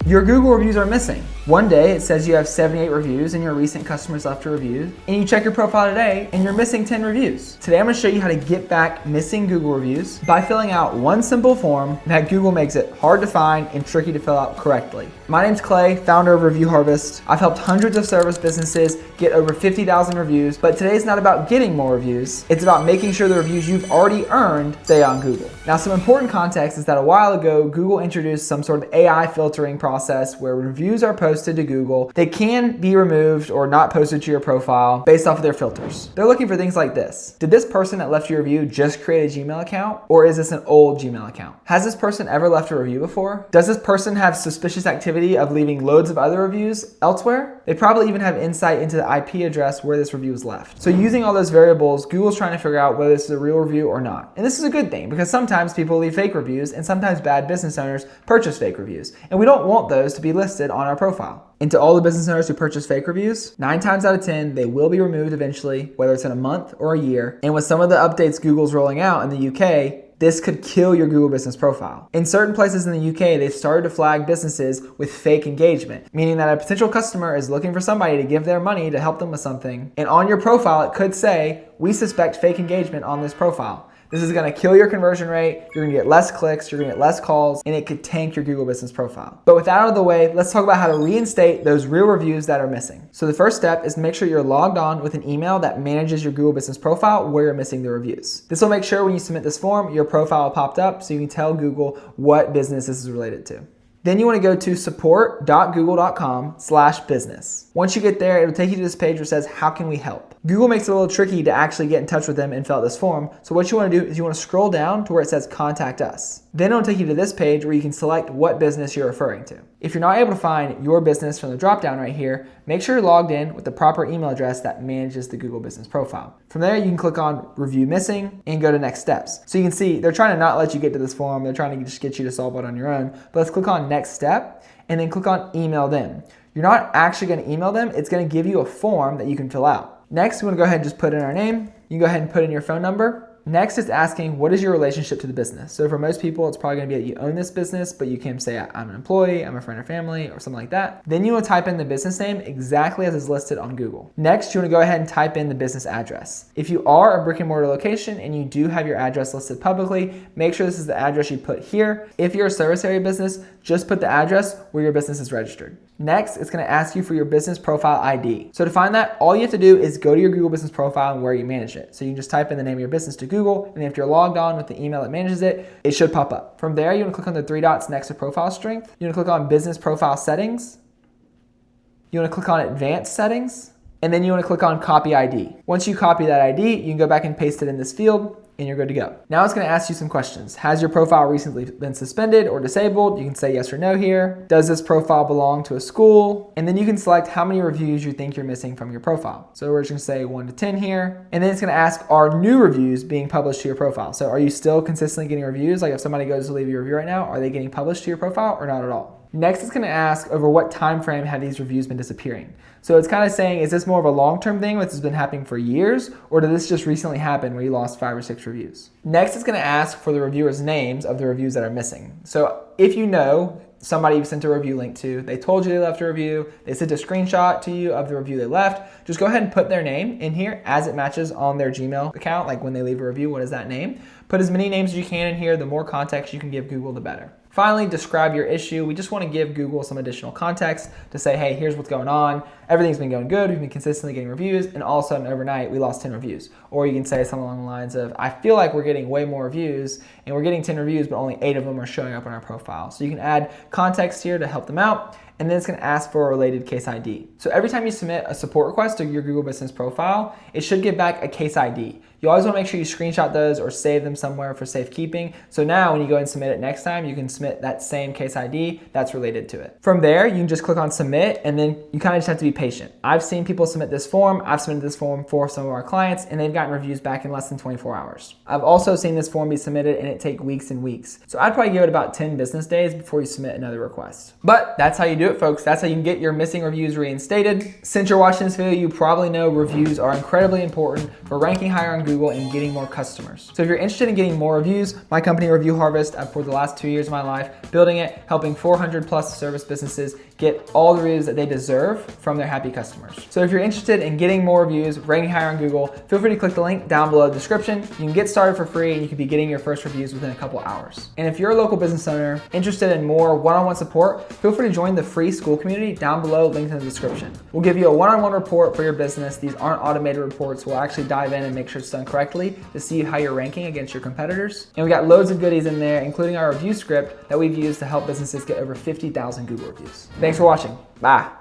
Your Google reviews are missing. One day it says you have 78 reviews and your recent customers left a review, and you check your profile today and you're missing 10 reviews. Today I'm going to show you how to get back missing Google reviews by filling out one simple form that Google makes it hard to find and tricky to fill out correctly. My name's Clay, founder of Review Harvest. I've helped hundreds of service businesses get over 50,000 reviews, but today's not about getting more reviews. It's about making sure the reviews you've already earned stay on Google. Now, some important context is that a while ago, Google introduced some sort of AI filtering process where reviews are posted to Google. They can be removed or not posted to your profile based off of their filters. They're looking for things like this. Did this person that left your review just create a Gmail account, or is this an old Gmail account? Has this person ever left a review before? Does this person have suspicious activity of leaving loads of other reviews elsewhere? They probably even have insight into the IP address where this review was left. So using all those variables, Google's trying to figure out whether this is a real review or not. And this is a good thing because sometimes people leave fake reviews and sometimes bad business owners purchase fake reviews. And we don't want those to be listed on our profile. And to all the business owners who purchase fake reviews, 9 times out of 10, they will be removed eventually, whether it's in a month or a year. And with some of the updates Google's rolling out in the UK, this could kill your Google business profile. In certain places in the UK, they've started to flag businesses with fake engagement, meaning that a potential customer is looking for somebody to give their money to help them with something. And on your profile, it could say, "We suspect fake engagement on this profile." This is gonna kill your conversion rate, you're gonna get less clicks, you're gonna get less calls, and it could tank your Google business profile. But with that out of the way, let's talk about how to reinstate those real reviews that are missing. So the first step is to make sure you're logged on with an email that manages your Google business profile where you're missing the reviews. This will make sure when you submit this form, your profile popped up so you can tell Google what business this is related to. Then you want to go to support.google.com/business. Once you get there, it'll take you to this page where it says, "How can we help?" Google makes it a little tricky to actually get in touch with them and fill out this form. So what you want to do is you want to scroll down to where it says "Contact Us." Then it'll take you to this page where you can select what business you're referring to. If you're not able to find your business from the dropdown right here, make sure you're logged in with the proper email address that manages the Google business profile. From there, you can click on Review Missing and go to Next Steps. So you can see they're trying to not let you get to this form. They're trying to just get you to solve it on your own. But let's click on Next Step and then click on Email Them. You're not actually going to email them. It's going to give you a form that you can fill out. Next, we want to go ahead and just put in our name. You can go ahead and put in your phone number. Next, it's asking, what is your relationship to the business? So for most people, it's probably going to be that you own this business, but you can say, I'm an employee, I'm a friend or family, or something like that. Then you want to type in the business name exactly as is listed on Google. Next, you want to go ahead and type in the business address. If you are a brick and mortar location and you do have your address listed publicly, make sure this is the address you put here. If you're a service area business, just put the address where your business is registered. Next, it's going to ask you for your business profile ID. So to find that, all you have to do is go to your Google business profile and where you manage it. So you can just type in the name of your business to Google, and if you're logged on with the email that manages it, it should pop up. From there, you want to click on the 3 dots next to profile strength. You want to click on business profile settings. You want to click on advanced settings, and then you want to click on copy ID. Once you copy that ID, you can go back and paste it in this field, and you're good to go. Now it's going to ask you some questions. Has your profile recently been suspended or disabled? You can say yes or no here. Does this profile belong to a school? And then you can select how many reviews you think you're missing from your profile. So we're just going to say 1 to 10 here. And then it's going to ask, are new reviews being published to your profile? So are you still consistently getting reviews? Like if somebody goes to leave you a review right now, are they getting published to your profile or not at all? Next, it's going to ask over what time frame have these reviews been disappearing. So it's kind of saying, is this more of a long-term thing, which has been happening for years, or did this just recently happen where you lost 5 or 6 reviews? Next, it's going to ask for the reviewers' names of the reviews that are missing. So if you know somebody you sent a review link to, they told you they left a review, they sent a screenshot to you of the review they left, just go ahead and put their name in here as it matches on their Gmail account. Like when they leave a review, what is that name? Put as many names as you can in here. The more context you can give Google, the better. Finally, describe your issue. We just want to give Google some additional context to say, hey, here's what's going on. Everything's been going good. We've been consistently getting reviews, and all of a sudden overnight, we lost 10 reviews. Or you can say something along the lines of, I feel like we're getting way more reviews, and we're getting 10 reviews, but only 8 of them are showing up on our profile. So you can add context here to help them out. And then it's going to ask for a related case ID. So every time you submit a support request to your Google business profile, it should give back a case ID. You always want to make sure you screenshot those or save them somewhere for safekeeping. So now when you go and submit it next time, you can submit that same case ID that's related to it. From there, you can just click on submit, and then you kind of just have to be patient. I've seen people submit this form. I've submitted this form for some of our clients, and they've gotten reviews back in less than 24 hours. I've also seen this form be submitted and it take weeks and weeks. So I'd probably give it about 10 business days before you submit another request. But that's how you do do it, folks. That's how you can get your missing reviews reinstated. Since you're watching this video, you probably know reviews are incredibly important for ranking higher on Google and getting more customers. So if you're interested in getting more reviews, my company Review Harvest, for the last 2 years of my life, building it, helping 400 plus service businesses get all the reviews that they deserve from their happy customers. So if you're interested in getting more reviews, ranking higher on Google, feel free to click the link down below the description. You can get started for free and you can be getting your first reviews within a couple hours. And if you're a local business owner interested in more one-on-one support, feel free to join the free school community down below, linked in the description. We'll give you a one-on-one report for your business. These aren't automated reports. We'll actually dive in and make sure it's done correctly to see how you're ranking against your competitors. And we got loads of goodies in there, including our review script that we've used to help businesses get over 50,000 Google reviews. Thanks for watching. Bye.